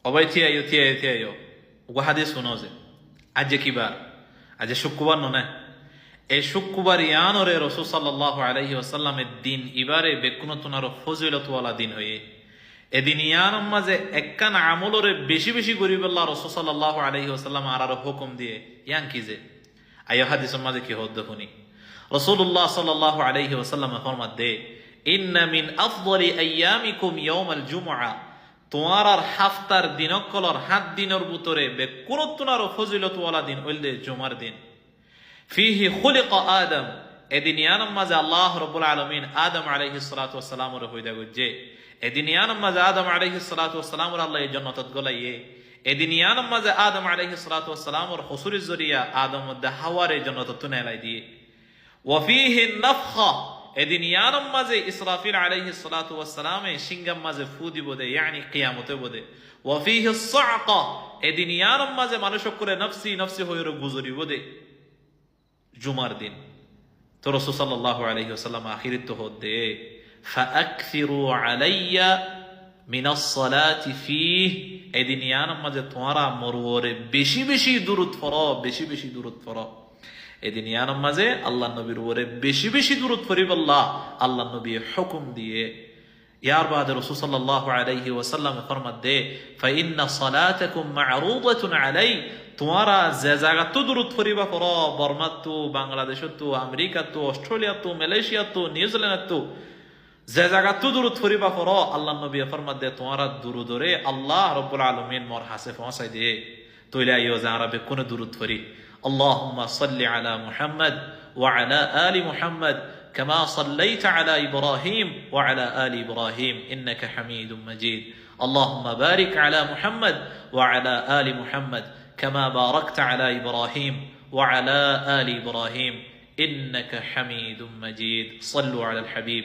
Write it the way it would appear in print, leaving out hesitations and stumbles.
অবাই থিয়াইও ওহাদে শুনো যে আজ যে কিবার আজ শুক্রবার ননে এই শুক্রবার ইয়ানরে রসুল সাল্লাল্লাহু আলাইহি ওয়াসাল্লামের দিন ইবারে বেকুনতুনার ফজিলতওয়ালা দিন হয়ে এদিন ইয়ানম মাঝে একখান আমলরে বেশি বেশি গরিব আল্লাহ রসুল সাল্লাল্লাহু আলাইহি ওয়াসাল্লাম আর হুকুম দিয়ে ইয়ান কি যে আয় হাদিসের মাঝে কি হদ দেখুনি রাসূলুল্লাহ সাল্লাল্লাহু আলাইহি ওয়াসাল্লাম ফরমাত দে ইন্না মিন আফদলি আইয়ামিকুম ইয়াউমাল জুমআ তোমার আর হাফতার দিনকলর হাত দিনের ভিতরে বেকুনতুনার ফজিলতওয়ালা দিন হইলে জুমার দিন ফিহি খুলিকা আদম এদিন ইয়ানম মাঝে আল্লাহ রাব্বুল আলামিন আদম আলাইহিস সালাতু ওয়াস সালামের হইদা গজ্জে এদিন ইয়ানম মাঝে আদম আলাইহিস সালাতু ওয়াস সালামের আল্লাহ এই জান্নাতত গলাইয়ে এদিন ইয়ানম মাঝে আদম আলাইহিস সালাতু ওয়াস সালামের হুসুরির জরিয়া আদম মধ্যে হাওয়ারে জান্নাতত তুনাইলাই দিয়ে ওয়া ফিহি নাফখা এদিন ইয়ানম মাঝে ইসরাফিল আলাইহিস সালাতু ওয়াস সালামে সিংগাম মাঝে ফু দিব দে ইয়ানি কিয়ামতে বদে ওয়া ফিহি সাআকা এদিন ইয়ানম মাঝে মানুষ করে নফসি নফসি হইর গুজরিব দে জুমার দিন তো রাসূল সাল্লাল্লাহু আলাইহি ওয়াসাল্লাম আখিরিত তো হদে ফাআকসিরু আলাইয়া মিনাস সালাতি ফিহ এদিন ইয়ানম মাঝে তোমরা মরওরে বেশি বেশি দুরূদ পড়ো এদিন ইয়ানম মাঝে আল্লাহ নবীর ওরে বেশি বেশি দুরূদ পড়িব আল্লাহ নবী হুকুম দিয়ে ইয়ার বাদে রাসূল সাল্লাল্লাহু আলাইহি ওয়াসাল্লাম ফরমাত দে ফাইন্না সালাতাকুম মা'রুদাতুন আলাই তোমারা যে জায়গা তো দূরত ফরিবা পড়ো বর্মা তো বাংলাদেশ তো আমেরিকা তো অস্ট্রেলিয়া তো মালয়েশিয়া তো নিউজিল্যান্ড তো যে জায়গা তো দূরত ফরিবা পড়ো আল্লাহ নবী ফরমাত দে তোমারা দুরুদরে আল্লাহ রাব্বুল আলামিন মোর হাসে পৌঁছাই দে তইলা ইও জারাবে কোন দুরুদ ফরি اللهم صل على محمد وعلى آل محمد كما صليت على إبراهيم وعلى آل إبراهيم إنك حميد مجيد اللهم بارك على محمد وعلى آل محمد كما باركت على إبراهيم وعلى آل إبراهيم إنك حميد مجيد صلوا على الحبيب